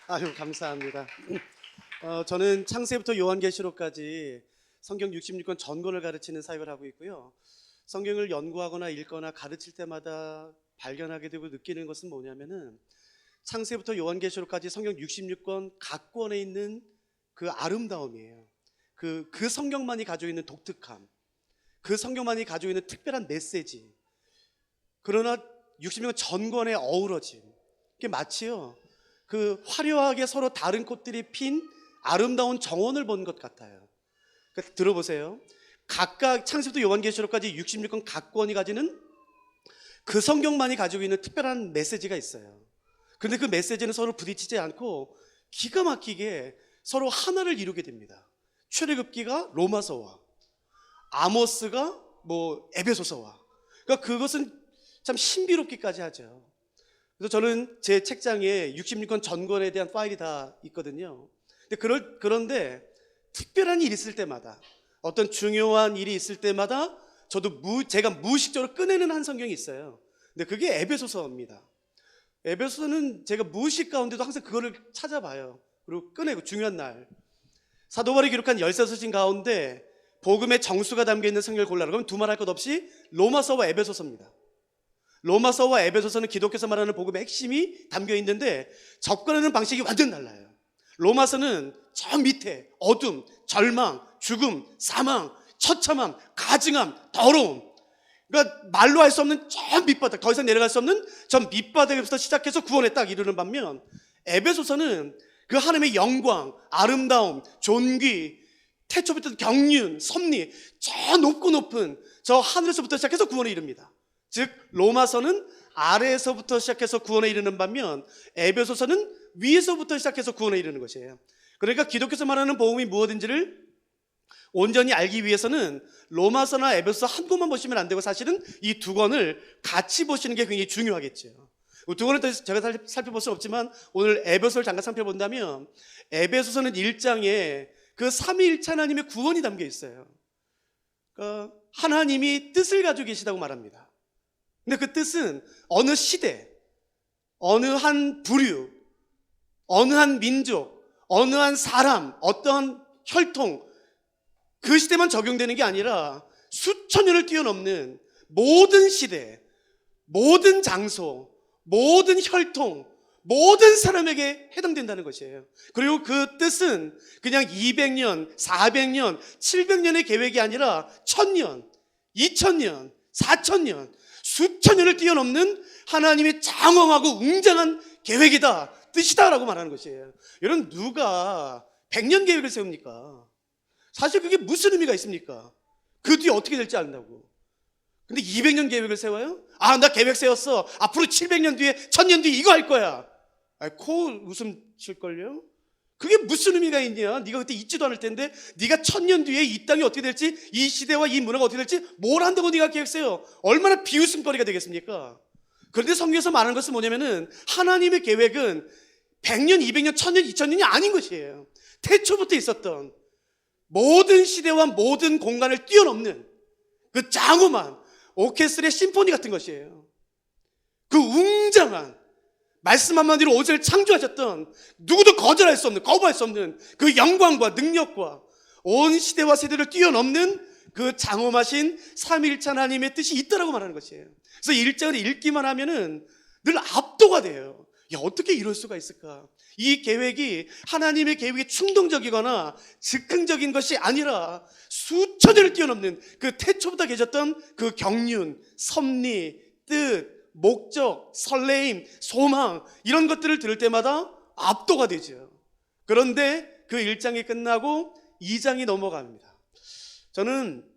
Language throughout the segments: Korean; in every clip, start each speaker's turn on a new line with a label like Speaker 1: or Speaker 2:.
Speaker 1: 아유, 감사합니다. 저는 창세부터 요한계시록까지 성경 66권 전권을 가르치는 사역을 하고 있고요. 성경을 연구하거나 읽거나 가르칠 때마다 발견하게 되고 느끼는 것은 뭐냐면은 창세부터 요한계시록까지 성경 66권 각 권에 있는 그 아름다움이에요. 그 성경만이 가지고 있는 독특함, 그 성경만이 가지고 있는 특별한 메시지. 그러나 66권 전권의 어우러짐, 이게 마치요 그 화려하게 서로 다른 꽃들이 핀 아름다운 정원을 본 것 같아요. 그러니까 들어보세요. 각각 창세부터 요한계시록까지 66권 각 권이 가지는 그 성경만이 가지고 있는 특별한 메시지가 있어요. 그런데 그 메시지는 서로 부딪히지 않고 기가 막히게 서로 하나를 이루게 됩니다. 출애굽기가 로마서와 아모스가 에베소서와, 그러니까 그것은 참 신비롭기까지 하죠. 그래서 저는 제 책장에 66권 전권에 대한 파일이 다 있거든요. 그런데 특별한 일이 있을 때마다, 어떤 중요한 일이 있을 때마다 제가 무의식적으로 꺼내는 한 성경이 있어요. 근데 그게 에베소서입니다. 에베소서는 제가 무의식 가운데도 항상 그거를 찾아봐요. 그리고 꺼내고 중요한 날 사도 바울이 기록한 13서신 가운데 복음의 정수가 담겨있는 성경을 골라라 그러면 두말할 것 없이 로마서와 에베소서입니다. 로마서와 에베소서는 기독교에서 말하는 복음의 핵심이 담겨있는데 접근하는 방식이 완전 달라요. 로마서는 저 밑에 어둠, 절망, 죽음, 사망, 처참함, 가증함, 더러움, 그러니까 말로 할 수 없는 저 밑바닥, 더 이상 내려갈 수 없는 저 밑바닥에부터 시작해서 구원에 딱 이르는 반면 에베소서는 그 하나님의 영광, 아름다움, 존귀, 태초부터 경륜, 섭리, 저 높고 높은 저 하늘에서부터 시작해서 구원에 이릅니다. 즉 로마서는 아래에서부터 시작해서 구원에 이르는 반면 에베소서는 위에서부터 시작해서 구원에 이르는 것이에요. 그러니까 기독교에서 말하는 복음이 무엇인지를 온전히 알기 위해서는 로마서나 에베소서 한 권만 보시면 안 되고 사실은 이 두 권을 같이 보시는 게 굉장히 중요하겠죠. 두 권을 제가 살펴볼 수는 없지만 오늘 에베소서를 잠깐 살펴본다면 에베소서는 1장에 그 삼위일체 하나님의 구원이 담겨 있어요. 그러니까 하나님이 뜻을 가지고 계시다고 말합니다. 근데 그 뜻은 어느 시대, 어느 한 부류, 어느 한 민족, 어느 한 사람, 어떠한 혈통, 그 시대만 적용되는 게 아니라 수천 년을 뛰어넘는 모든 시대, 모든 장소, 모든 혈통, 모든 사람에게 해당된다는 것이에요. 그리고 그 뜻은 그냥 200년, 400년, 700년의 계획이 아니라 1000년, 2000년, 4000년, 수천 년을 뛰어넘는 하나님의 장엄하고 웅장한 계획이다, 뜻이다라고 말하는 것이에요. 여러분, 누가 100년 계획을 세웁니까? 사실 그게 무슨 의미가 있습니까? 그 뒤에 어떻게 될지 안다고. 근데 200년 계획을 세워요? 나 계획 세웠어. 앞으로 700년 뒤에, 1000년 뒤에 이거 할 거야. 코 웃음 칠걸요? 그게 무슨 의미가 있냐? 네가 그때 있지도 않을 텐데 네가 1000년 뒤에 이 땅이 어떻게 될지, 이 시대와 이 문화가 어떻게 될지 뭘 한다고 네가 계획 세워? 얼마나 비웃음거리가 되겠습니까? 그런데 성경에서 말하는 것은 뭐냐면은 하나님의 계획은 100년, 200년, 1000년, 2000년이 아닌 것이에요. 태초부터 있었던 모든 시대와 모든 공간을 뛰어넘는 그 장엄한 오케스트라의 심포니 같은 것이에요. 그 웅장한 말씀 한마디로 옷을 창조하셨던, 누구도 거절할 수 없는, 거부할 수 없는 그 영광과 능력과 온 시대와 세대를 뛰어넘는 그 장엄하신 삼위일체 하나님의 뜻이 있다라고 말하는 것이에요. 그래서 1장을 읽기만 하면은 늘 압도가 돼요. 어떻게 이럴 수가 있을까? 이 계획이 하나님의 계획이 충동적이거나 즉흥적인 것이 아니라 수천 년을 뛰어넘는 그 태초부터 계셨던 그 경륜, 섭리, 뜻, 목적, 설레임, 소망, 이런 것들을 들을 때마다 압도가 되죠. 그런데 그 1장이 끝나고 2장이 넘어갑니다. 저는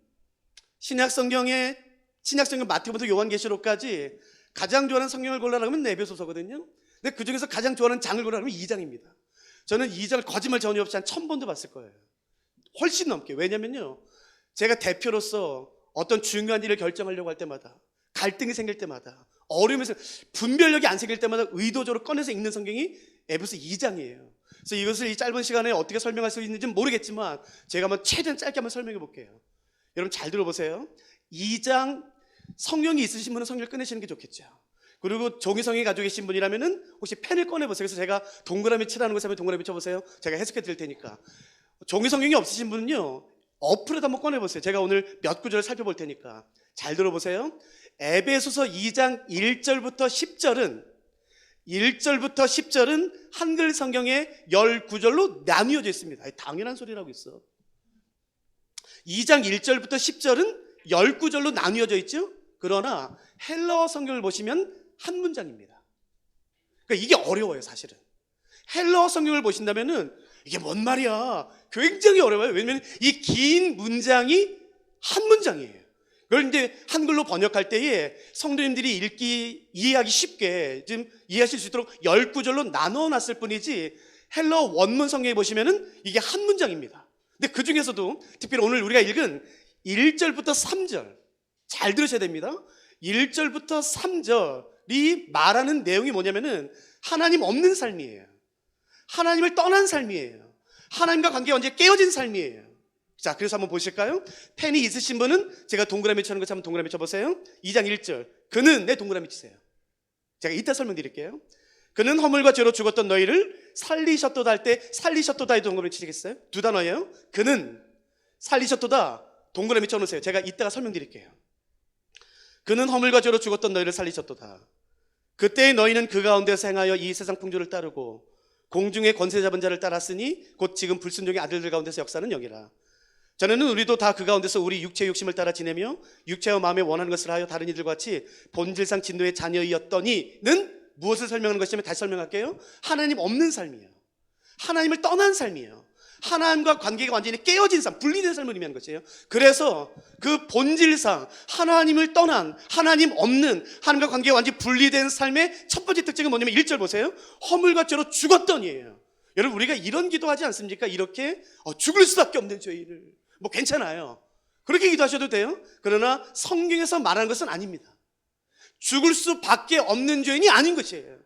Speaker 1: 신약성경 마태부터 요한계시록까지 가장 좋아하는 성경을 골라라 하면 에베소서거든요. 근데 그 중에서 가장 좋아하는 장을 골라라 하면 2장입니다. 저는 2장을 거짓말 전혀 없이 한 1000번도 봤을 거예요. 훨씬 넘게. 왜냐면요, 제가 대표로서 어떤 중요한 일을 결정하려고 할 때마다, 갈등이 생길 때마다, 어려움에서 분별력이 안 생길 때마다 의도적으로 꺼내서 읽는 성경이 에베소 2장이에요. 그래서 이것을 이 짧은 시간에 어떻게 설명할 수 있는지는 모르겠지만 제가 한번 최대한 짧게 한번 설명해 볼게요. 여러분 잘 들어보세요. 2장 성경이 있으신 분은 성경을 꺼내시는 게 좋겠죠. 그리고 종이성이 가지고 계신 분이라면은 혹시 펜을 꺼내보세요. 그래서 제가 동그라미 치라는 것을 하면 동그라미 쳐보세요. 제가 해석해 드릴 테니까. 종이성경이 없으신 분은요, 어플에도 한번 꺼내보세요. 제가 오늘 몇 구절을 살펴볼 테니까 잘 들어보세요. 에베소서 2장 1절부터 10절은 한글 성경의 19절로 나뉘어져 있습니다. 당연한 소리라고 있어. 2장 1절부터 10절은 19절로 나뉘어져 있죠. 그러나 헬라어 성경을 보시면 한 문장입니다. 그러니까 이게 어려워요, 사실은. 헬라어 성경을 보신다면은 이게 뭔 말이야? 굉장히 어려워요. 왜냐면 이 긴 문장이 한 문장이에요. 그걸 이제 한글로 번역할 때에 성도님들이 이해하기 쉽게 좀 이해하실 수 있도록 19절로 나눠 놨을 뿐이지, 헬라어 원문 성경에 보시면은 이게 한 문장입니다. 근데 그 중에서도 특별히 오늘 우리가 읽은 1절부터 3절 잘 들으셔야 됩니다. 1절부터 3절이 말하는 내용이 뭐냐면은 하나님 없는 삶이에요. 하나님을 떠난 삶이에요. 하나님과 관계가 완전히 깨어진 삶이에요. 자, 그래서 한번 보실까요? 펜이 있으신 분은 제가 동그라미 쳐는 것처럼 동그라미 쳐보세요. 2장 1절. 그는, 내 동그라미 치세요. 제가 이따 설명드릴게요. 그는 허물과 죄로 죽었던 너희를 살리셨도다 할 때 살리셨도다의 동그라미 치시겠어요? 두 단어예요. 그는 살리셨도다 동그라미 쳐놓으세요. 제가 이따가 설명드릴게요. 그는 허물과 죄로 죽었던 너희를 살리셨도다. 그때 너희는 그 가운데서 행하여 이 세상 풍조를 따르고 공중의 권세 잡은 자를 따랐으니 곧 지금 불순종의 아들들 가운데서 역사는 영이라. 전에는 우리도 다 그 가운데서 우리 육체의 욕심을 따라 지내며 육체와 마음에 원하는 것을 하여 다른 이들과 같이 본질상 진노의 자녀이었더니는 무엇을 설명하는 것이냐면, 다시 설명할게요. 하나님 없는 삶이에요. 하나님을 떠난 삶이에요. 하나님과 관계가 완전히 깨어진 삶, 분리된 삶을 의미하는 것이에요. 그래서 그 본질상 하나님을 떠난, 하나님 없는, 하나님과 관계가 완전히 분리된 삶의 첫 번째 특징은 뭐냐면 1절 보세요. 허물과 죄로 죽었더니예요. 여러분, 우리가 이런 기도하지 않습니까? 이렇게 죽을 수밖에 없는 죄인을, 뭐 괜찮아요. 그렇게 기도하셔도 돼요. 그러나 성경에서 말하는 것은 아닙니다. 죽을 수밖에 없는 죄인이 아닌 것이에요.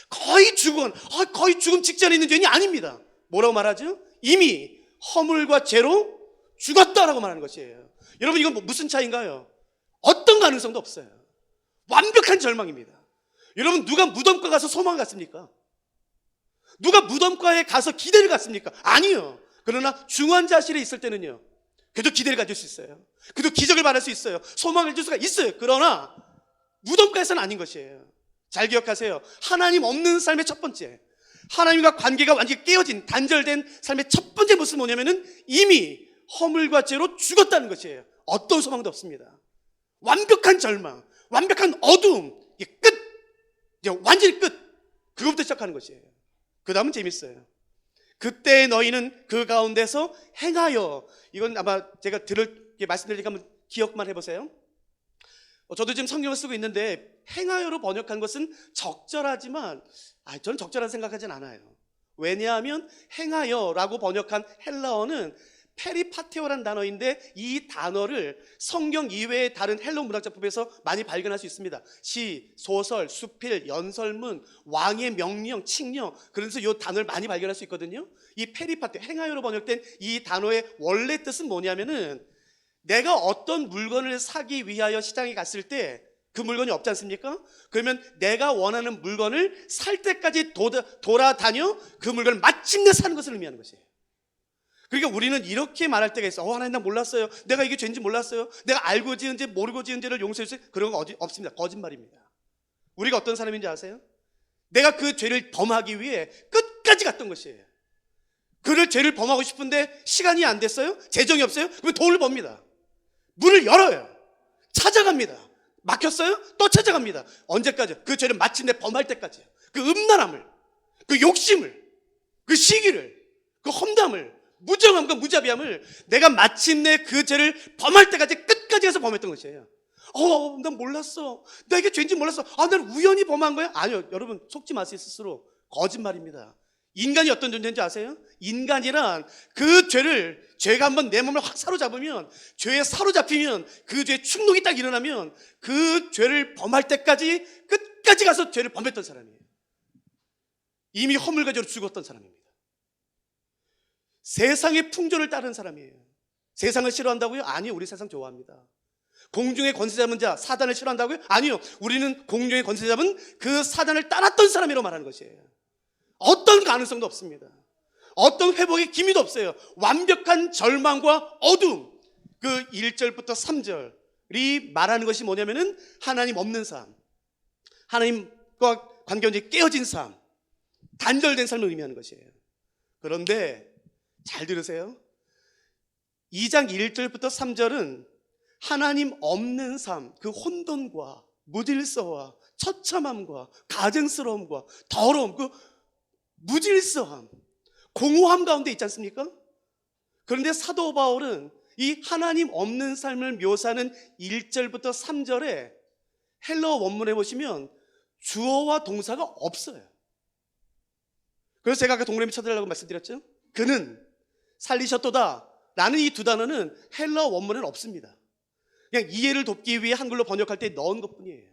Speaker 1: 거의 죽음 직전에 있는 죄인이 아닙니다. 뭐라고 말하죠? 이미 허물과 죄로 죽었다라고 말하는 것이에요. 여러분, 이건 무슨 차이인가요? 어떤 가능성도 없어요. 완벽한 절망입니다. 여러분, 누가 무덤가 가서 소망을 갖습니까? 누가 무덤가에 가서 기대를 갖습니까? 아니요. 그러나 중환자실에 있을 때는요, 그래도 기대를 가질 수 있어요. 그래도 기적을 바랄 수 있어요. 소망을 줄 수가 있어요. 그러나 무덤가에서는 아닌 것이에요. 잘 기억하세요. 하나님 없는 삶의 첫 번째, 하나님과 관계가 완전히 깨어진, 단절된 삶의 첫 번째 모습은 뭐냐면은 이미 허물과 죄로 죽었다는 것이에요. 어떤 소망도 없습니다. 완벽한 절망, 완벽한 어두움, 이게 끝, 이제 완전히 끝. 그것부터 시작하는 것이에요. 그 다음은 재밌어요. 그때 너희는 그 가운데서 행하여, 이건 아마 제가 말씀드리니까 한번 기억만 해보세요. 저도 지금 성경을 쓰고 있는데 행하여로 번역한 것은 적절하지만 저는 적절한 생각하진 않아요. 왜냐하면 행하여라고 번역한 헬라어는 페리파테오라는 단어인데, 이 단어를 성경 이외의 다른 헬라어 문학작품에서 많이 발견할 수 있습니다. 시, 소설, 수필, 연설문, 왕의 명령, 칙령, 그래서 이 단어를 많이 발견할 수 있거든요. 이 페리파테, 행하여로 번역된 이 단어의 원래 뜻은 뭐냐면은, 내가 어떤 물건을 사기 위하여 시장에 갔을 때 그 물건이 없지 않습니까? 그러면 내가 원하는 물건을 살 때까지 돌아다녀 그 물건을 마침내 사는 것을 의미하는 것이에요. 그러니까 우리는 이렇게 말할 때가 있어. 하나님, 나 몰랐어요. 내가 이게 죄인지 몰랐어요. 내가 알고 지은 죄, 모르고 지은 죄를 용서해 주세요. 그런 거 없습니다. 거짓말입니다. 우리가 어떤 사람인지 아세요? 내가 그 죄를 범하기 위해 끝까지 갔던 것이에요. 그를 죄를 범하고 싶은데 시간이 안 됐어요? 재정이 없어요? 그러면 돈을 법니다. 문을 열어요. 찾아갑니다. 막혔어요? 또 찾아갑니다. 언제까지? 그 죄를 마침내 범할 때까지요. 그 음란함을, 그 욕심을, 그 시기를, 그 험담을, 무정함과 무자비함을 내가 마침내 그 죄를 범할 때까지 끝까지 가서 범했던 것이에요. 난 몰랐어. 나 이게 죄인지 몰랐어. 난 우연히 범한 거야? 아니요. 여러분, 속지 마세요, 스스로. 거짓말입니다. 인간이 어떤 존재인지 아세요? 인간이란 그 죄가 한번 내 몸을 확 사로잡으면, 죄에 사로잡히면, 그 죄의 충동이 딱 일어나면 그 죄를 범할 때까지 끝까지 가서 죄를 범했던 사람이에요. 이미 허물과 죄로 죽었던 사람입니다. 세상의 풍조를 따르는 사람이에요. 세상을 싫어한다고요? 아니요, 우리 세상 좋아합니다. 공중의 권세 잡은 자, 사단을 싫어한다고요? 아니요. 우리는 공중의 권세 잡은 그 사단을 따랐던 사람이라고 말하는 것이에요. 어떤 가능성도 없습니다. 어떤 회복의 기미도 없어요. 완벽한 절망과 어둠. 그 1절부터 3절이 말하는 것이 뭐냐면은 하나님 없는 삶, 하나님과 관계 완전히 깨어진 삶, 단절된 삶을 의미하는 것이에요. 그런데 잘 들으세요. 2장 1절부터 3절은 하나님 없는 삶, 그 혼돈과 무질서와 처참함과 가증스러움과 더러움, 그 무질서함, 공허함 가운데 있지 않습니까? 그런데 사도 바울은 이 하나님 없는 삶을 묘사하는 1절부터 3절에 헬라어 원문에 보시면 주어와 동사가 없어요. 그래서 제가 아까 동그라미 쳐달라고 말씀드렸죠. 그는 살리셨도다 라는 이 두 단어는 헬라어 원문에는 없습니다. 그냥 이해를 돕기 위해 한글로 번역할 때 넣은 것뿐이에요.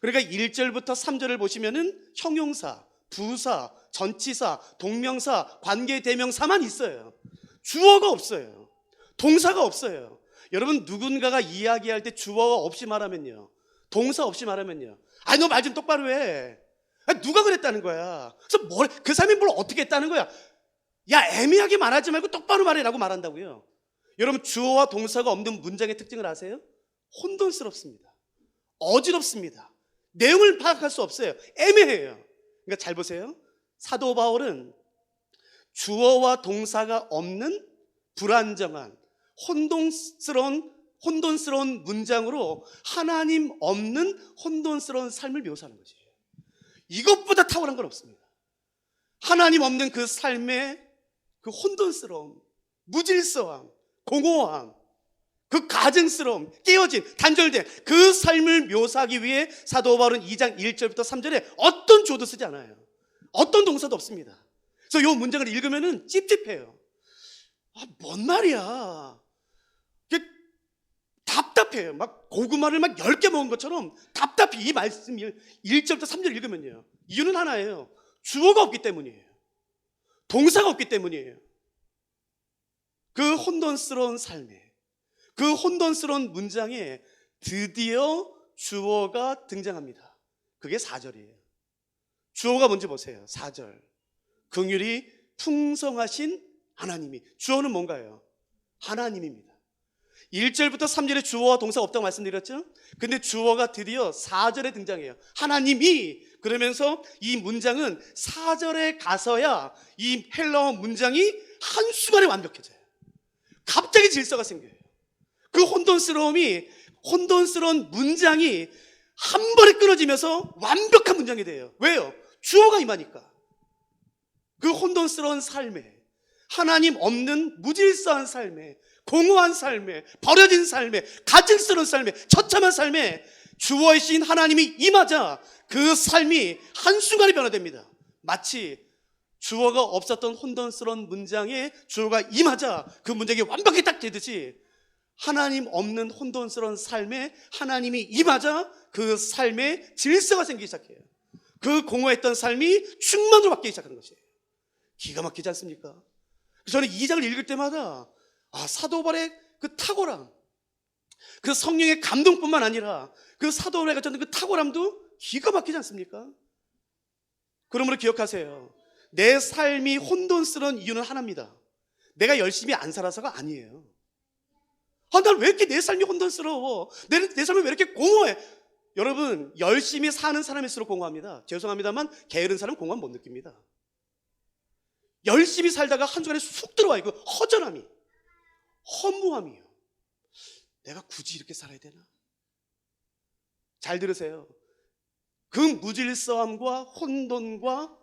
Speaker 1: 그러니까 1절부터 3절을 보시면은 형용사, 부사, 전치사, 동명사, 관계대명사만 있어요. 주어가 없어요. 동사가 없어요. 여러분, 누군가가 이야기할 때 주어가 없이 말하면요, 동사 없이 말하면요, 아니 너 말 좀 똑바로 해. 아니, 누가 그랬다는 거야. 그래서 그 사람이 뭘 어떻게 했다는 거야. 야, 애매하게 말하지 말고 똑바로 말해라고 말한다고요. 여러분, 주어와 동사가 없는 문장의 특징을 아세요? 혼돈스럽습니다. 어지럽습니다. 내용을 파악할 수 없어요. 애매해요. 그러니까 잘 보세요. 사도 바울은 주어와 동사가 없는 불안정한 혼돈스러운 문장으로 하나님 없는 혼돈스러운 삶을 묘사하는 것이에요. 이것보다 탁월한 건 없습니다. 하나님 없는 그 삶의 그 혼돈스러움, 무질서함, 공허함, 그 가증스러움, 깨어진, 단절된 그 삶을 묘사하기 위해 사도 바울은 2장 1절부터 3절에 어떤 조도 쓰지 않아요. 어떤 동사도 없습니다. 그래서 이 문장을 읽으면 찝찝해요. 뭔 말이야. 답답해요. 막 고구마를 막 10개 먹은 것처럼 답답해. 이 말씀 1절부터 3절 읽으면요, 이유는 하나예요. 주어가 없기 때문이에요. 동사가 없기 때문이에요. 그 혼돈스러운 삶에, 그 혼돈스러운 문장에 드디어 주어가 등장합니다. 그게 4절이에요. 주어가 뭔지 보세요. 4절. 긍휼이 풍성하신 하나님이. 주어는 뭔가요? 하나님입니다. 1절부터 3절에 주어와 동사가 없다고 말씀드렸죠? 근데 주어가 드디어 4절에 등장해요. 하나님이. 그러면서 이 문장은 4절에 가서야 이 헬라어 문장이 한순간에 완벽해져요. 갑자기 질서가 생겨요. 그 혼돈스러운 문장이 한 번에 끊어지면서 완벽한 문장이 돼요. 왜요? 주어가 임하니까. 그 혼돈스러운 삶에, 하나님 없는 무질서한 삶에, 공허한 삶에, 버려진 삶에, 가증스러운 삶에, 처참한 삶에 주어이신 하나님이 임하자 그 삶이 한순간에 변화됩니다. 마치 주어가 없었던 혼돈스러운 문장에 주어가 임하자 그 문장이 완벽히 딱 되듯이 하나님 없는 혼돈스러운 삶에 하나님이 임하자 그 삶에 질서가 생기기 시작해요. 그 공허했던 삶이 충만으로 바뀌기 시작하는 것이에요. 기가 막히지 않습니까? 저는 이 장을 읽을 때마다 사도 바울의 그 탁월함, 그 성령의 감동뿐만 아니라 그 사도 바울의 가졌던 그 탁월함도 기가 막히지 않습니까? 그러므로 기억하세요. 내 삶이 혼돈스러운 이유는 하나입니다. 내가 열심히 안 살아서가 아니에요. 난 왜 이렇게 내 삶이 혼돈스러워? 내 삶이 왜 이렇게 공허해? 여러분, 열심히 사는 사람일수록 공허합니다. 죄송합니다만 게으른 사람은 공허함 못 느낍니다. 열심히 살다가 한순간에 쑥 들어와요. 그 허전함이, 허무함이요. 내가 굳이 이렇게 살아야 되나? 잘 들으세요. 그 무질서함과 혼돈과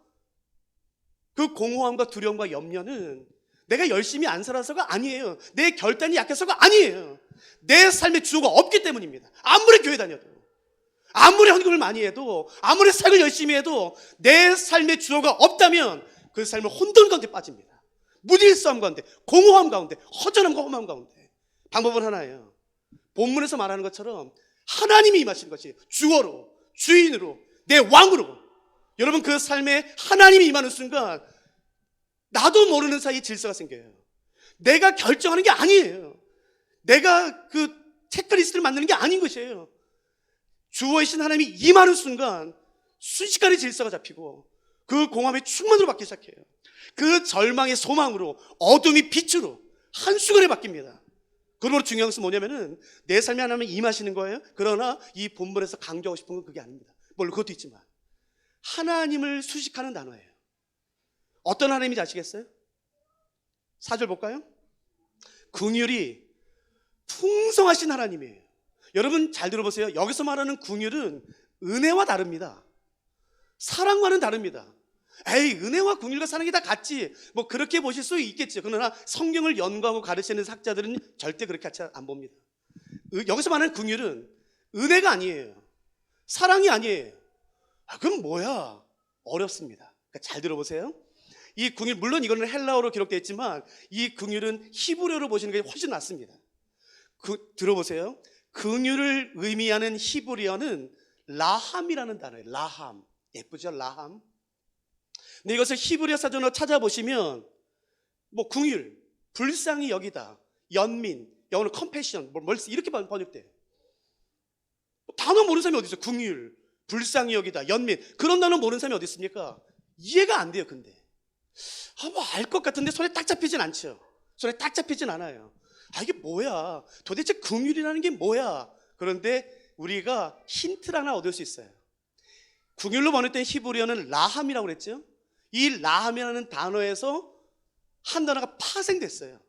Speaker 1: 그 공허함과 두려움과 염려는 내가 열심히 안 살아서가 아니에요. 내 결단이 약해서가 아니에요. 내 삶의 주어가 없기 때문입니다. 아무리 교회 다녀도, 아무리 헌금을 많이 해도, 아무리 사역을 열심히 해도 내 삶의 주어가 없다면 그 삶은 혼돈 가운데 빠집니다. 무질서함 가운데, 공허함 가운데, 허전함과 험함 가운데. 방법은 하나예요. 본문에서 말하는 것처럼 하나님이 임하시는 것이 주어로, 주인으로, 내 왕으로. 여러분, 그 삶에 하나님이 임하는 순간 나도 모르는 사이에 질서가 생겨요. 내가 결정하는 게 아니에요. 내가 그 체크리스트를 만드는 게 아닌 것이에요. 주어이신 하나님이 임하는 순간 순식간에 질서가 잡히고 그 공함의 충만으로 받기 시작해요. 그 절망의 소망으로, 어둠이 빛으로 한순간에 바뀝니다. 그러므로 중요한 것은 뭐냐면은 내 삶에 하나님이 임하시는 거예요. 그러나 이 본문에서 강조하고 싶은 건 그게 아닙니다. 물론 그것도 있지만 하나님을 수식하는 단어예요. 어떤 하나님인지 아시겠어요? 4절 볼까요? 긍휼이 풍성하신 하나님이에요. 여러분 잘 들어보세요. 여기서 말하는 긍휼은 은혜와 다릅니다. 사랑과는 다릅니다. 에이, 은혜와 긍휼과 사랑이 다 같지, 뭐 그렇게 보실 수 있겠죠. 그러나 성경을 연구하고 가르치는 학자들은 절대 그렇게 같이 안 봅니다. 여기서 말하는 긍휼은 은혜가 아니에요. 사랑이 아니에요. 그럼 뭐야? 어렵습니다. 그러니까 잘 들어보세요. 이 긍휼, 물론 이거는 헬라어로 기록되어 있지만 이 긍휼은 히브리어로 보시는 게 훨씬 낫습니다. 들어보세요. 긍휼을 의미하는 히브리어는 라함이라는 단어예요. 라함. 예쁘죠? 라함. 근데 이것을 히브리어 사전으로 찾아보시면 뭐 긍휼, 불쌍히 여기다, 연민, 영어로 컴패션, 이렇게 번역돼요. 단어 모르는 사람이 어디 있어요? 긍휼, 불쌍히 여기다, 연민, 그런 단어 모르는 사람이 어디 있습니까? 이해가 안 돼요. 근데 뭐 알 것 같은데 손에 딱 잡히진 않죠. 손에 딱 잡히진 않아요. 이게 뭐야? 도대체 긍휼이라는 게 뭐야? 그런데 우리가 힌트를 하나 얻을 수 있어요. 긍휼로 번역된 히브리어는 라함이라고 그랬죠. 이 라함이라는 단어에서 한 단어가 파생됐어요.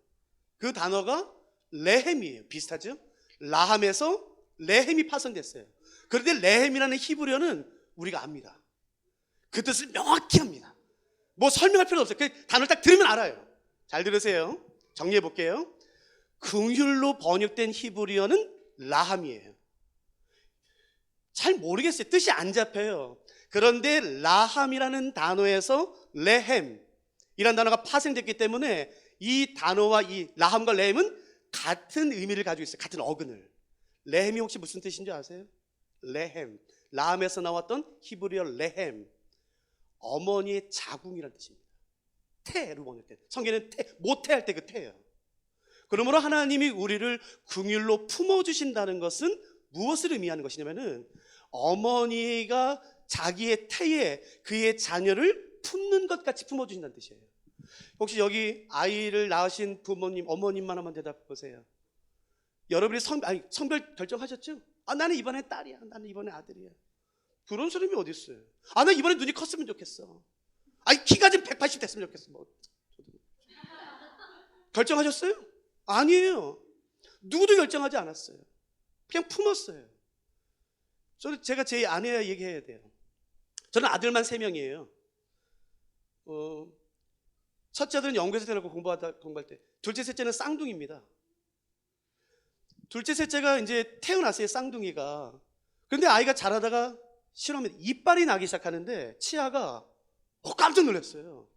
Speaker 1: 그 단어가 레헴이에요. 비슷하죠? 라함에서 레헴이 파생됐어요. 그런데 레헴이라는 히브리어는 우리가 압니다. 그 뜻을 명확히 합니다. 뭐 설명할 필요 없어요. 그 단어를 딱 들으면 알아요. 잘 들으세요. 정리해 볼게요. 긍휼로 번역된 히브리어는 라함이에요. 잘 모르겠어요. 뜻이 안 잡혀요. 그런데 라함이라는 단어에서 레헴이라는 단어가 파생됐기 때문에 이 단어와 이 라함과 레헴은 같은 의미를 가지고 있어요. 같은 어근을. 레헴이 혹시 무슨 뜻인지 아세요? 레헴. 라함에서 나왔던 히브리어 레헴. 어머니의 자궁이라는 뜻입니다. 태로 번역된. 성경에는 모태할 때 그 태예요. 그러므로 하나님이 우리를 긍휼로 품어주신다는 것은 무엇을 의미하는 것이냐면은 어머니가 자기의 태에 그의 자녀를 품는 것 같이 품어주신다는 뜻이에요. 혹시 여기 아이를 낳으신 부모님, 어머님만 한번 대답해 보세요. 여러분이 성별 결정하셨죠? 나는 이번에 딸이야, 나는 이번에 아들이야. 그런 사람이 어디 있어요? 나 이번에 눈이 컸으면 좋겠어. 키가 좀 180 됐으면 좋겠어. 결정하셨어요? 아니에요. 누구도 결정하지 않았어요. 그냥 품었어요. 제가 제 아내와 얘기해야 돼요. 저는 아들만 3명이에요. 첫째 아들은 영국에서 태어나고 공부할 때, 둘째, 셋째는 쌍둥이입니다. 둘째, 셋째가 이제 태어났어요, 쌍둥이가. 그런데 아이가 자라다가 실험에 이빨이 나기 시작하는데 치아가 깜짝 놀랐어요.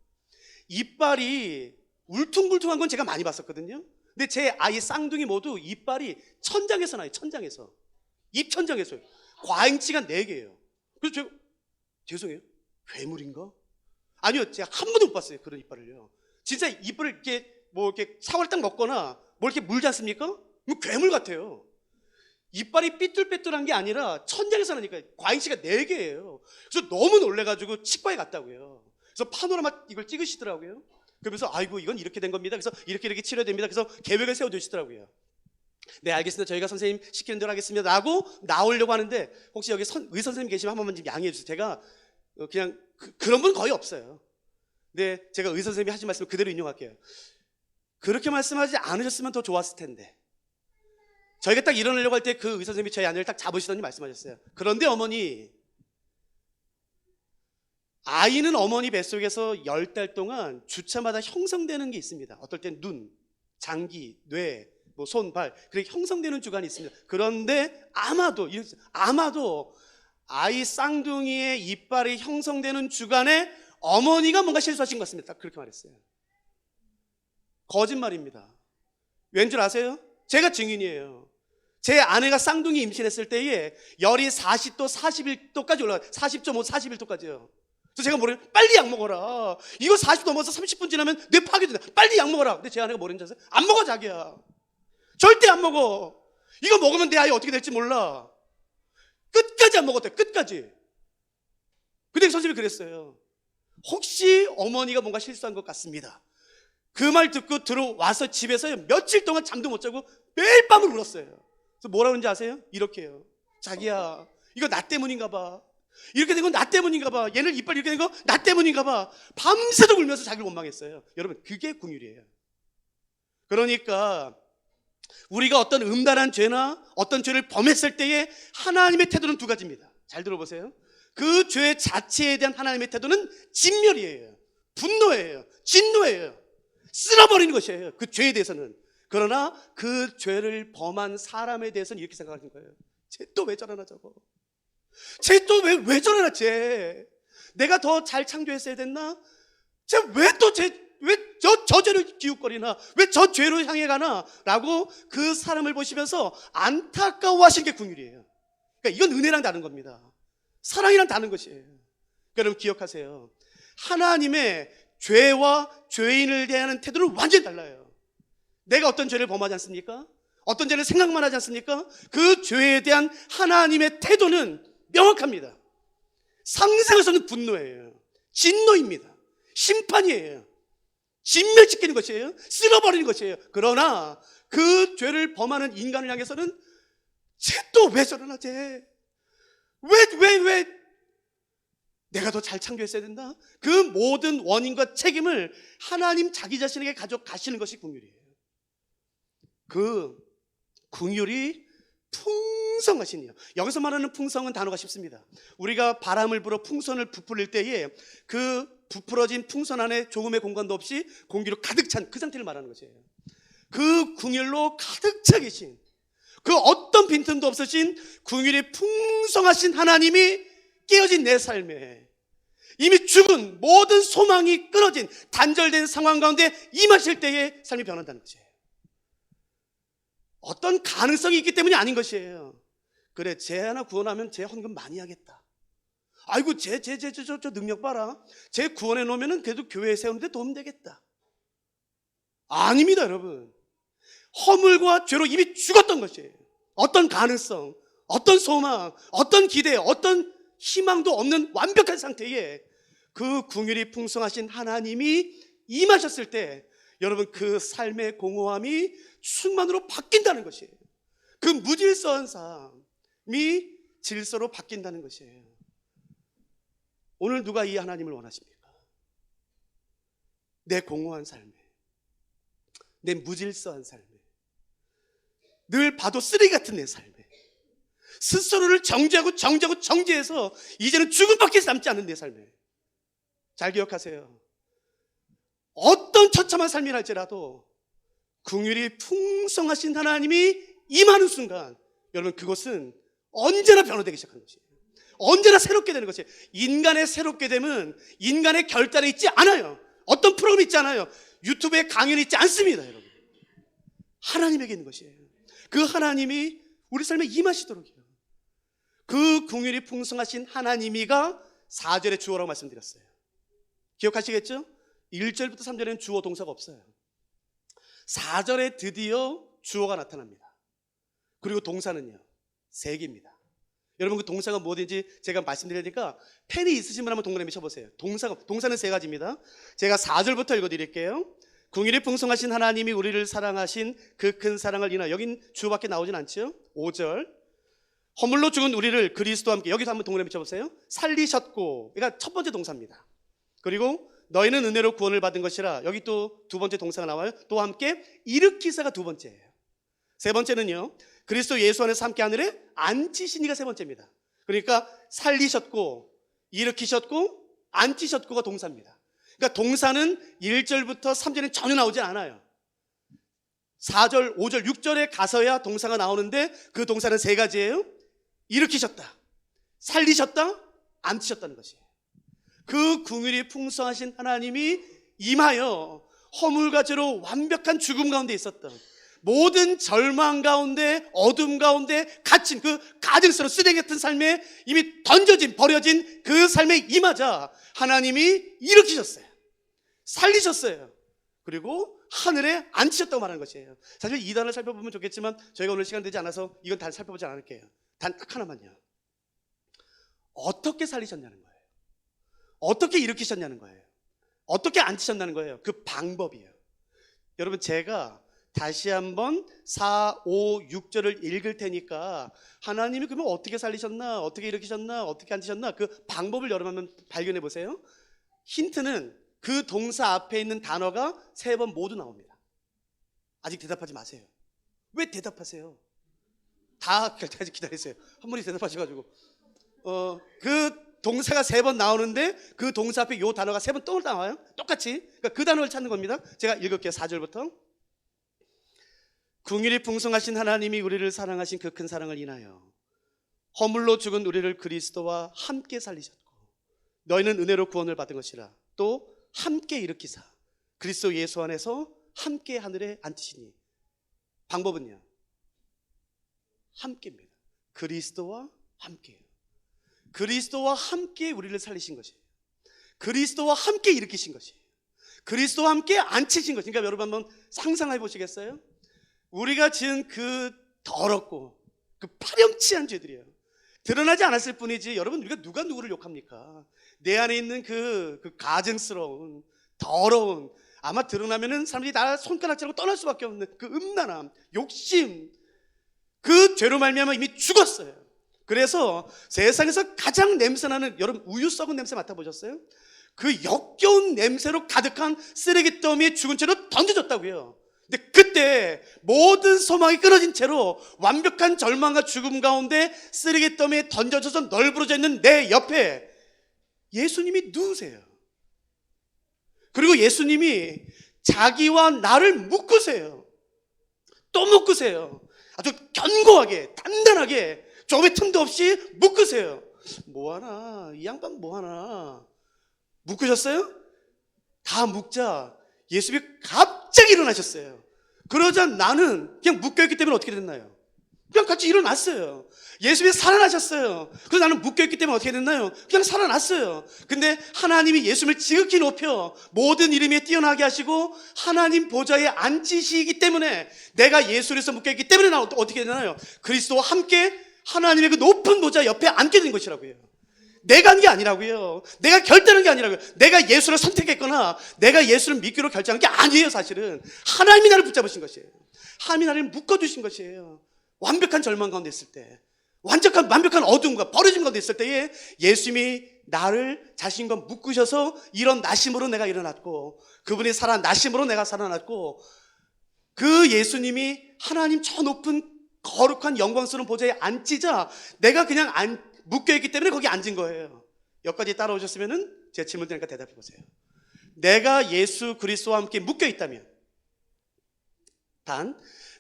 Speaker 1: 이빨이 울퉁불퉁한 건 제가 많이 봤었거든요. 근데 제 아이 쌍둥이 모두 이빨이 천장에서 나요. 천장에서. 입천장에서요. 과잉치가 4개예요. 그래서 제가 죄송해요, 괴물인가? 아니요, 제가 한 번도 못 봤어요, 그런 이빨을요. 진짜 이빨을 이렇게 사과를 딱 먹거나 뭘 이렇게 물지 않습니까? 괴물 같아요. 이빨이 삐뚤빼뚤한 게 아니라 천장에서 나니까 과잉치가 4개예요. 그래서 너무 놀래가지고 치과에 갔다고요. 그래서 파노라마 이걸 찍으시더라고요. 그러면서 아이고 이건 이렇게 된 겁니다. 그래서 이렇게 치료됩니다. 그래서 계획을 세워두시더라고요. 네, 알겠습니다. 저희가 선생님 시키는 대로 하겠습니다 라고 나오려고 하는데, 혹시 여기 의선생님 계시면 한 번만 좀 양해해 주세요. 제가 그냥 그런 분 거의 없어요. 근데 제가 의선생님이 하신 말씀을 그대로 인용할게요. 그렇게 말씀하지 않으셨으면 더 좋았을 텐데, 저희가 딱 일어나려고 할 때 그 의선생님이 저희 아내를 딱 잡으시더니 말씀하셨어요. 그런데 어머니, 아이는 어머니 뱃속에서 10달 동안 주차마다 형성되는 게 있습니다. 어떨 땐 눈, 장기, 뇌, 손, 발, 그렇게 형성되는 주간이 있습니다. 그런데 아마도 아이 쌍둥이의 이빨이 형성되는 주간에 어머니가 뭔가 실수하신 것 같습니다. 딱 그렇게 말했어요. 거짓말입니다. 왠 줄 아세요? 제가 증인이에요. 제 아내가 쌍둥이 임신했을 때에 열이 40도, 41도까지 올라가요. 40.5, 41도까지요. 그래서 제가 뭐래요? 빨리 약 먹어라. 이거 40도 넘어서 30분 지나면 뇌 파괴된다. 빨리 약 먹어라. 근데 제 아내가 뭐랬는지 아세요? 안 먹어, 자기야. 절대 안 먹어. 이거 먹으면 내 아이 어떻게 될지 몰라. 끝까지 안 먹었대. 끝까지. 근데 선생님이 그랬어요. 혹시 어머니가 뭔가 실수한 것 같습니다. 그 말 듣고 들어와서 집에서 며칠 동안 잠도 못 자고 매일 밤을 울었어요. 그래서 뭐라고 하는지 아세요? 이렇게 해요. 자기야, 이거 나 때문인가 봐. 이렇게 된 건 나 때문인가 봐. 얘를 이빨 이렇게 된 거 나 때문인가 봐. 밤새도록 울면서 자기를 원망했어요. 여러분, 그게 긍휼이에요. 그러니까 우리가 어떤 음란한 죄나 어떤 죄를 범했을 때에 하나님의 태도는 두 가지입니다. 잘 들어보세요. 그 죄 자체에 대한 하나님의 태도는 진멸이에요. 분노예요. 진노예요. 쓸어버리는 것이에요. 그 죄에 대해서는. 그러나 그 죄를 범한 사람에 대해서는 이렇게 생각하는 거예요. 쟤 또 왜 저러나 저거. 쟤 또 왜 저러나 쟤. 내가 더 잘 창조했어야 됐나? 쟤 왜 저 죄를 기웃거리나? 왜 저 죄로 향해 가나? 라고 그 사람을 보시면서 안타까워하시는 게 긍휼이에요. 그러니까 이건 은혜랑 다른 겁니다. 사랑이랑 다른 것이에요. 여러분 기억하세요. 하나님의 죄와 죄인을 대하는 태도는 완전히 달라요. 내가 어떤 죄를 범하지 않습니까? 어떤 죄를 생각만 하지 않습니까? 그 죄에 대한 하나님의 태도는 명확합니다. 상상할 수 없는 분노예요. 진노입니다. 심판이에요. 진멸시키는 것이에요. 쓸어버리는 것이에요. 그러나 그 죄를 범하는 인간을 향해서는 쟤 또 왜 저러나 쟤. 왜 내가 더 잘 창조했어야 된다? 그 모든 원인과 책임을 하나님 자기 자신에게 가져가시는 것이 긍휼이에요. 그 긍휼이 풍성하시네요. 여기서 말하는 풍성은 단어가 쉽습니다. 우리가 바람을 불어 풍선을 부풀릴 때에 그 부풀어진 풍선 안에 조금의 공간도 없이 공기로 가득 찬 그 상태를 말하는 것이에요. 그 긍휼로 가득 차 계신, 그 어떤 빈틈도 없으신 긍휼이 풍성하신 하나님이 깨어진 내 삶에 이미 죽은 모든 소망이 끊어진 단절된 상황 가운데 임하실 때에 삶이 변한다는 것이에요. 어떤 가능성이 있기 때문이 아닌 것이에요. 그래, 쟤 하나 구원하면 쟤 헌금 많이 하겠다. 아이고 쟤 능력 봐라. 쟤 구원해 놓으면 그래도 교회에 세우는데 도움 되겠다. 아닙니다, 여러분. 허물과 죄로 이미 죽었던 것이에요. 어떤 가능성, 어떤 소망, 어떤 기대, 어떤 희망도 없는 완벽한 상태에 그 긍휼이 풍성하신 하나님이 임하셨을 때 여러분 그 삶의 공허함이 충만으로 바뀐다는 것이에요. 그 무질서한 삶이 질서로 바뀐다는 것이에요. 오늘 누가 이 하나님을 원하십니까? 내 공허한 삶에, 내 무질서한 삶에, 늘 봐도 쓰레기 같은 내 삶에, 스스로를 정죄해서 이제는 죽음밖에 남지 않는 내 삶에. 잘 기억하세요. 어떤 처참한 삶이랄지라도 긍휼이 풍성하신 하나님이 임하는 순간 여러분 그것은 언제나 변화되기 시작하는 것이에요. 언제나 새롭게 되는 것이에요. 인간의 새롭게 됨은 인간의 결단에 있지 않아요. 어떤 프로그램이 있지 않아요. 유튜브에 강연이 있지 않습니다, 여러분. 하나님에게 있는 것이에요. 그 하나님이 우리 삶에 임하시도록 해요. 그 긍휼이 풍성하신 하나님이가 4절의 주어라고 말씀드렸어요. 기억하시겠죠? 1절부터 3절에는 주어 동사가 없어요. 4절에 드디어 주어가 나타납니다. 그리고 동사는요 3개입니다. 여러분 그 동사가 뭐든지 제가 말씀드리니까 펜이 있으신 분 한번 동그라미 쳐보세요. 동사는 3가지입니다. 제가 4절부터 읽어드릴게요. 긍휼이 풍성하신 하나님이 우리를 사랑하신 그 큰 사랑을 인하여, 여긴 주어밖에 나오진 않죠. 5절, 허물로 죽은 우리를 그리스도와 함께, 여기서 한번 동그라미 쳐보세요. 살리셨고, 그러니까 첫 번째 동사입니다. 그리고 너희는 은혜로 구원을 받은 것이라, 여기 또 두 번째 동사가 나와요. 또 함께 일으키사가 두 번째예요. 세 번째는요, 그리스도 예수 안에서 함께 하늘에 앉히시니가 세 번째입니다. 그러니까 살리셨고 일으키셨고 앉히셨고가 동사입니다. 그러니까 동사는 1절부터 3절은 전혀 나오지 않아요. 4절, 5절, 6절에 가서야 동사가 나오는데 그 동사는 3가지예요. 일으키셨다, 살리셨다, 앉히셨다는 것이에요. 그 긍휼이 풍성하신 하나님이 임하여 허물과 죄로 완벽한 죽음 가운데 있었던, 모든 절망 가운데 어둠 가운데 갇힌 그 가증스러운 쓰레기 같은 삶에 이미 던져진, 버려진 그 삶에 임하자 하나님이 일으키셨어요. 살리셨어요. 그리고 하늘에 앉히셨다고 말하는 것이에요. 사실 이 단어를 살펴보면 좋겠지만 저희가 오늘 시간 되지 않아서 이건 다 살펴보지 않을게요. 단 딱 하나만요. 어떻게 살리셨냐는 거예요. 어떻게 일으키셨냐는 거예요. 어떻게 앉히셨냐는 거예요. 그 방법이에요. 여러분, 제가 다시 한번 4, 5, 6절을 읽을 테니까 하나님이 그러면 어떻게 살리셨나, 어떻게 일으키셨나, 어떻게 앉히셨나, 그 방법을 여러분 한번 발견해 보세요. 힌트는 그 동사 앞에 있는 단어가 3번 모두 나옵니다. 아직 대답하지 마세요. 왜 대답하세요? 다 결정까지 기다리세요. 한 분이 대답하셔가지고 그 동사가 3번 나오는데 그 동사 앞에 요 단어가 3번 또 나와요. 똑같이. 그러니까 그 단어를 찾는 겁니다. 제가 읽을게요. 4절부터. 긍휼이 풍성하신 하나님이 우리를 사랑하신 그 큰 사랑을 인하여 허물로 죽은 우리를 그리스도와 함께 살리셨고 너희는 은혜로 구원을 받은 것이라. 또 함께 일으키사 그리스도 예수 안에서 함께 하늘에 앉히시니. 방법은요, 함께입니다. 그리스도와 함께예요. 그리스도와 함께 우리를 살리신 것이에요. 그리스도와 함께 일으키신 것이에요. 그리스도와 함께 앉히신 것이에요. 그러니까 여러분 한번 상상해 보시겠어요? 우리가 지은 그 더럽고 그 파렴치한 죄들이에요. 드러나지 않았을 뿐이지 여러분, 우리가 누가 누구를 욕합니까? 내 안에 있는 그 가증스러운 더러운, 아마 드러나면은 사람들이 나 손가락질하고 떠날 수밖에 없는 그 음란함, 욕심, 그 죄로 말미암아 이미 죽었어요. 그래서 세상에서 가장 냄새나는, 여러분 우유 썩은 냄새 맡아보셨어요? 그 역겨운 냄새로 가득한 쓰레기 더미에 죽은 채로 던져졌다고요. 근데 그때 모든 소망이 끊어진 채로 완벽한 절망과 죽음 가운데 쓰레기 더미에 던져져서 널브러져 있는 내 옆에 예수님이 누우세요. 그리고 예수님이 자기와 나를 묶으세요. 또 묶으세요. 아주 견고하게 단단하게 조금의 틈도 없이 묶으세요. 뭐하나, 이 양반 뭐하나. 묶으셨어요? 다 묶자 예수님이 갑자기 일어나셨어요. 그러자 나는 그냥 묶여있기 때문에 어떻게 됐나요? 그냥 같이 일어났어요. 예수님이 살아나셨어요. 그래서 나는 묶여있기 때문에 어떻게 됐나요? 그냥 살아났어요. 근데 하나님이 예수님을 지극히 높여 모든 이름에 뛰어나게 하시고 하나님 보좌에 앉히시기 때문에 내가 예수에서 묶여있기 때문에 나 어떻게 되나요? 그리스도와 함께 하나님의 그 높은 보좌 옆에 앉게 된 것이라고요. 내가 한 게 아니라고요. 내가 결단한 게 아니라고요. 내가 예수를 선택했거나 내가 예수를 믿기로 결정한 게 아니에요. 사실은 하나님이 나를 붙잡으신 것이에요. 하나님이 나를 묶어주신 것이에요. 완벽한 절망 가운데 있을 때, 완벽한 어둠과 버려짐 가운데 있을 때에 예수님이 나를 자신과 묶으셔서 이런 나심으로 내가 일어났고, 그분이 나심으로 내가 살아났고, 그 예수님이 하나님 저 높은 거룩한 영광스러운 보좌에 앉히자 내가 그냥 묶여있기 때문에 거기 앉은 거예요. 여기까지 따라오셨으면 제 질문 드리니까 대답해 보세요. 내가 예수 그리스도와 함께 묶여있다면,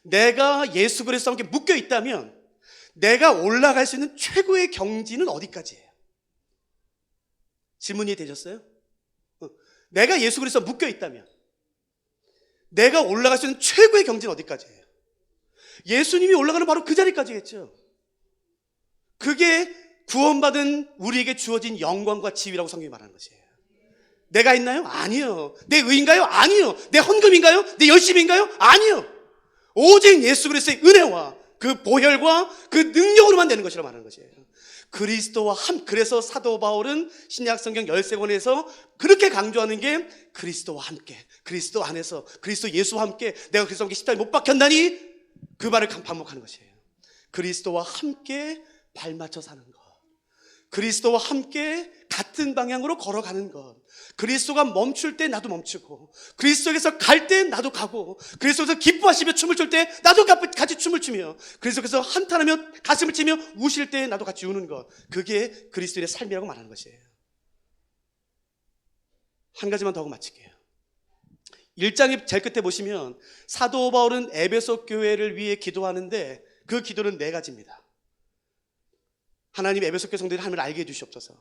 Speaker 1: 내가 예수 그리스도와 함께 묶여있다면 내가 올라갈 수 있는 최고의 경지는 어디까지예요? 질문이 되셨어요? 내가 예수 그리스도와 묶여있다면 내가 올라갈 수 있는 최고의 경지는 어디까지예요? 예수님이 올라가는 바로 그 자리까지겠죠. 그게 구원받은 우리에게 주어진 영광과 지위라고 성경이 말하는 것이에요. 내가 있나요? 아니요. 내 의인가요? 아니요. 내 헌금인가요? 내 열심인가요? 아니요. 오직 예수 그리스도의 은혜와 그 보혈과 그 능력으로만 되는 것이라고 말하는 것이에요. 그리스도와 그래서 사도 바울은 신약 성경 13권에서 그렇게 강조하는 게 그리스도와 함께, 그리스도 안에서, 그리스도 예수와 함께 내가 그리스도와 함께 십자가에 못 박혔나니 그 말을 반복하는 것이에요. 그리스도와 함께 발맞춰 사는 것, 그리스도와 함께 같은 방향으로 걸어가는 것, 그리스도가 멈출 때 나도 멈추고, 그리스도에서 갈 때 나도 가고, 그리스도에서 기뻐하시며 춤을 출 때 나도 같이 춤을 추며, 그리스도께서 한탄하며 가슴을 치며 우실 때 나도 같이 우는 것, 그게 그리스도의 삶이라고 말하는 것이에요. 한 가지만 더 하고 마칠게요. 1장의 제일 끝에 보시면 사도 바울은 에베소 교회를 위해 기도하는데 그 기도는 4가지입니다. 하나님 에베소 교회 성도들이 하나님을 알게 해주시옵소서.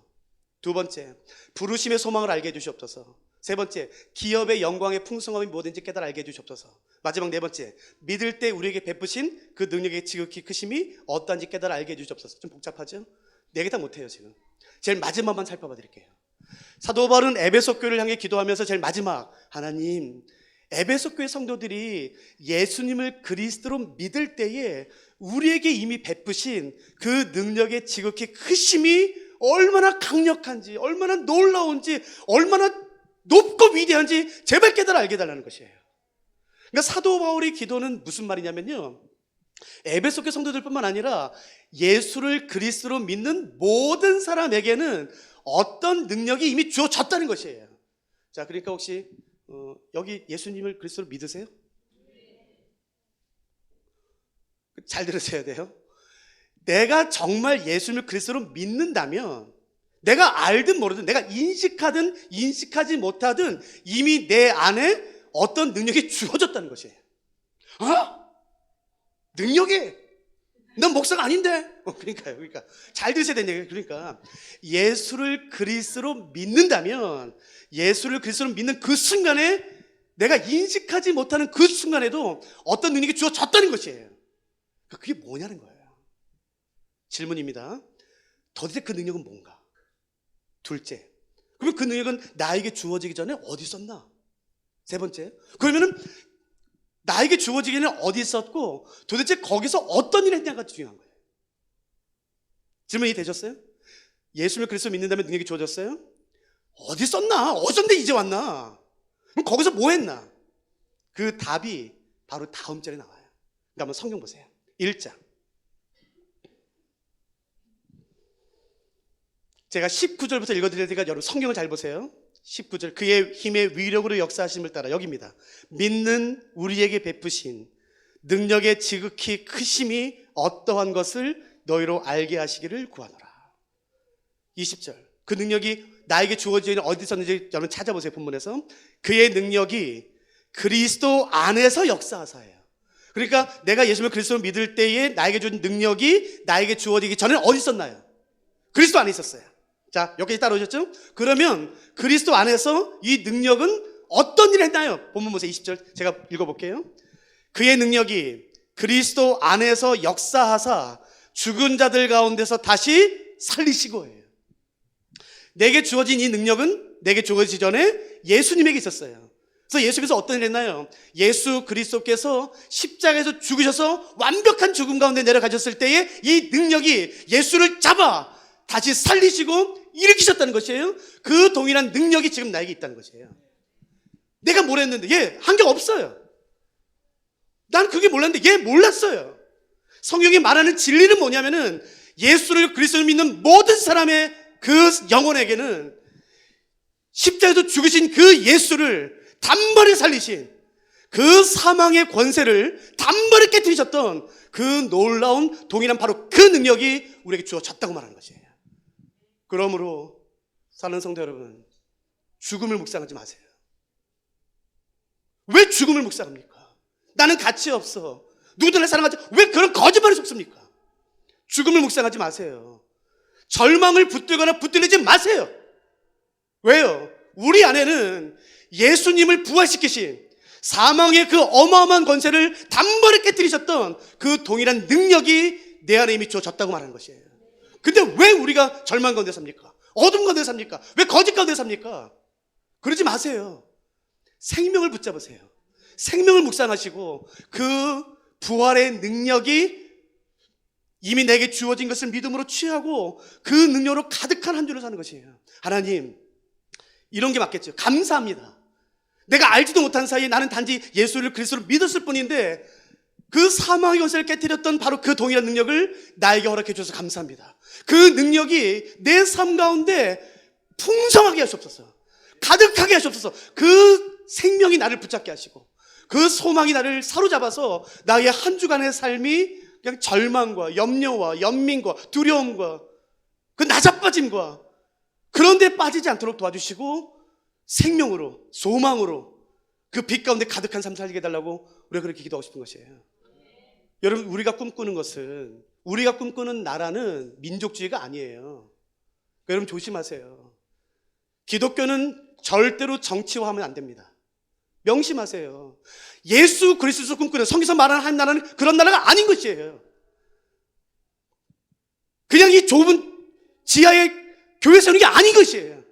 Speaker 1: 2번째, 부르심의 소망을 알게 해주시옵소서. 3번째, 기업의 영광의 풍성함이 뭐든지 깨달아 알게 해주시옵소서. 마지막 4번째, 믿을 때 우리에게 베푸신 그 능력의 지극히 크심이 어떠한지 깨달아 알게 해주시옵소서. 좀 복잡하죠? 4개 다 못해요 지금. 제일 마지막만 살펴봐 드릴게요. 사도 바울은 에베소 교회를 향해 기도하면서 제일 마지막, 하나님 에베소 교회 성도들이 예수님을 그리스도로 믿을 때에 우리에게 이미 베푸신 그 능력의 지극히 크심이 얼마나 강력한지, 얼마나 놀라운지, 얼마나 높고 위대한지 제발 깨달아 알게 달라는 것이에요. 그러니까 사도 바울의 기도는 무슨 말이냐면요, 에베소 교회 성도들뿐만 아니라 예수를 그리스도로 믿는 모든 사람에게는 어떤 능력이 이미 주어졌다는 것이에요. 자, 그러니까 혹시 여기 예수님을 그리스도로 믿으세요? 잘 들으셔야 돼요. 내가 정말 예수님을 그리스도로 믿는다면 내가 알든 모르든, 내가 인식하든 인식하지 못하든 이미 내 안에 어떤 능력이 주어졌다는 것이에요. 능력이? 난 목사가 아닌데. 그러니까 잘 들으셔야 되는 얘기예요. 그러니까 예수를 그리스도로 믿는다면, 예수를 그리스도로 믿는 그 순간에 내가 인식하지 못하는 그 순간에도 어떤 능력이 주어졌다는 것이에요. 그게 뭐냐는 거예요. 질문입니다. 도대체 그 능력은 뭔가? 둘째, 그러면 그 능력은 나에게 주어지기 전에 어디 있었나? 세 번째, 그러면은 나에게 주어지기 전에 어디 있었고 도대체 거기서 어떤 일을 했냐가 중요한 거예요. 질문이 되셨어요? 예수를 그리스도 믿는다면 능력이 주어졌어요? 어디 있었나? 어쩐데 이제 왔나? 그럼 거기서 뭐 했나? 그 답이 바로 다음 절에 나와요. 그러니까 한번 성경 보세요. 1장. 제가 19절부터 읽어드릴 테니까 여러분 성경을 잘 보세요. 19절, 그의 힘의 위력으로 역사하심을 따라, 여기입니다. 믿는 우리에게 베푸신 능력의 지극히 크심이 어떠한 것을 너희로 알게 하시기를 구하노라. 20절, 그 능력이 나에게 주어지는 어디 있었는지 여러분 찾아보세요. 본문에서 그의 능력이 그리스도 안에서 역사하사예요. 그러니까 내가 예수님을 그리스도로 믿을 때에 나에게 준 능력이 나에게 주어지기 전에 어디 있었나요? 그리스도 안에 있었어요. 자, 여기까지 따라오셨죠? 그러면 그리스도 안에서 이 능력은 어떤 일을 했나요? 본문 보세요. 20절 제가 읽어볼게요. 그의 능력이 그리스도 안에서 역사하사 죽은 자들 가운데서 다시 살리시고 해요. 내게 주어진 이 능력은 내게 주어지기 전에 예수님에게 있었어요. 그래서 예수께서 어떤 일을 했나요? 예수 그리스도께서 십자가에서 죽으셔서 완벽한 죽음 가운데 내려가셨을 때에 이 능력이 예수를 잡아 다시 살리시고 일으키셨다는 것이에요. 그 동일한 능력이 지금 나에게 있다는 것이에요. 내가 뭘 했는데 얘 한 게 없어요. 난 그게 몰랐는데 얘 몰랐어요. 성경이 말하는 진리는 뭐냐면은 예수를 그리스도를 믿는 모든 사람의 그 영혼에게는 십자가에서 죽으신 그 예수를 단번에 살리신 그 사망의 권세를 단번에 깨뜨리셨던 그 놀라운 동일한 바로 그 능력이 우리에게 주어졌다고 말하는 것이에요. 그러므로 사는 성도 여러분, 죽음을 묵상하지 마세요. 왜 죽음을 묵상합니까? 나는 가치 없어, 누구도 날 사랑하지, 왜 그런 거짓말을 속습니까? 죽음을 묵상하지 마세요. 절망을 붙들거나 붙들리지 마세요. 왜요? 우리 안에는 예수님을 부활시키신 사망의 그 어마어마한 권세를 단번에 깨뜨리셨던 그 동일한 능력이 내 안에 이미 주어졌다고 말하는 것이에요. 근데 왜 우리가 절망 가운데 삽니까? 어둠 가운데 삽니까? 왜 거짓 가운데 삽니까? 그러지 마세요. 생명을 붙잡으세요. 생명을 묵상하시고 그 부활의 능력이 이미 내게 주어진 것을 믿음으로 취하고 그 능력으로 가득한 한 주를 사는 것이에요. 하나님, 이런 게 맞겠죠. 감사합니다. 내가 알지도 못한 사이에 나는 단지 예수를 그리스도로 믿었을 뿐인데 그 사망의 권세를 깨뜨렸던 바로 그 동일한 능력을 나에게 허락해 주셔서 감사합니다. 그 능력이 내 삶 가운데 풍성하게 하시옵소서. 가득하게 하시옵소서. 그 생명이 나를 붙잡게 하시고 그 소망이 나를 사로잡아서 나의 한 주간의 삶이 그냥 절망과 염려와 연민과 두려움과 그 나자빠짐과 그런 데 빠지지 않도록 도와주시고 생명으로, 소망으로 그 빛 가운데 가득한 삶 살게 해달라고 우리가 그렇게 기도하고 싶은 것이에요. 여러분, 우리가 꿈꾸는 것은, 우리가 꿈꾸는 나라는 민족주의가 아니에요. 여러분 조심하세요. 기독교는 절대로 정치화하면 안 됩니다. 명심하세요. 예수 그리스도에서 꿈꾸는, 성경에서 말하는 한 나라는 그런 나라가 아닌 것이에요. 그냥 이 좁은 지하의 교회 세우는 게 아닌 것이에요.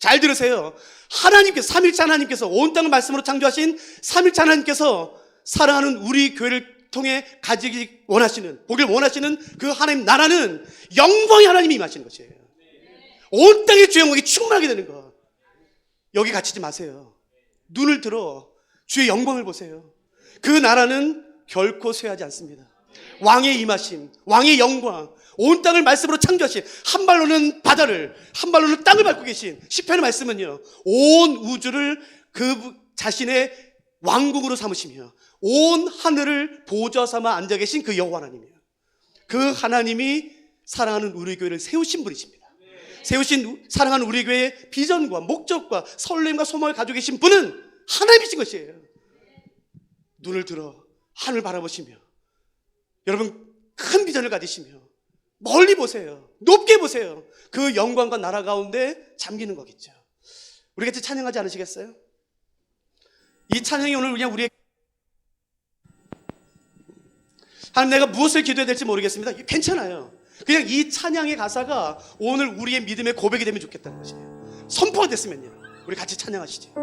Speaker 1: 잘 들으세요. 하나님께서, 삼일째 하나님께서, 온 땅을 말씀으로 창조하신 삼일째 하나님께서 사랑하는 우리 교회를 통해 가지기 원하시는, 보길 원하시는 그 하나님 나라는 영광의 하나님이 임하시는 것이에요. 온 땅의 주의 영광이 충만하게 되는 것. 여기 갇히지 마세요. 눈을 들어 주의 영광을 보세요. 그 나라는 결코 쇠하지 않습니다. 왕의 임하심, 왕의 영광, 온 땅을 말씀으로 창조하신, 한 발로는 바다를, 한 발로는 땅을 밟고 계신 시편의 말씀은요, 온 우주를 그 자신의 왕국으로 삼으시며 온 하늘을 보좌 삼아 앉아 계신 그 여호와 하나님이에요. 그 하나님이 사랑하는 우리 교회를 세우신 분이십니다. 세우신 사랑하는 우리 교회의 비전과 목적과 설렘과 소망을 가지고 계신 분은 하나님이신 것이에요. 눈을 들어 하늘 바라보시며, 여러분 큰 비전을 가지시며 멀리 보세요. 높게 보세요. 그 영광과 나라 가운데 잠기는 거겠죠. 우리 같이 찬양하지 않으시겠어요? 이 찬양이 오늘 그냥 우리의, 하나님 내가 무엇을 기도해야 될지 모르겠습니다. 괜찮아요. 그냥 이 찬양의 가사가 오늘 우리의 믿음의 고백이 되면 좋겠다는 것이에요. 선포가 됐으면요. 우리 같이 찬양하시죠.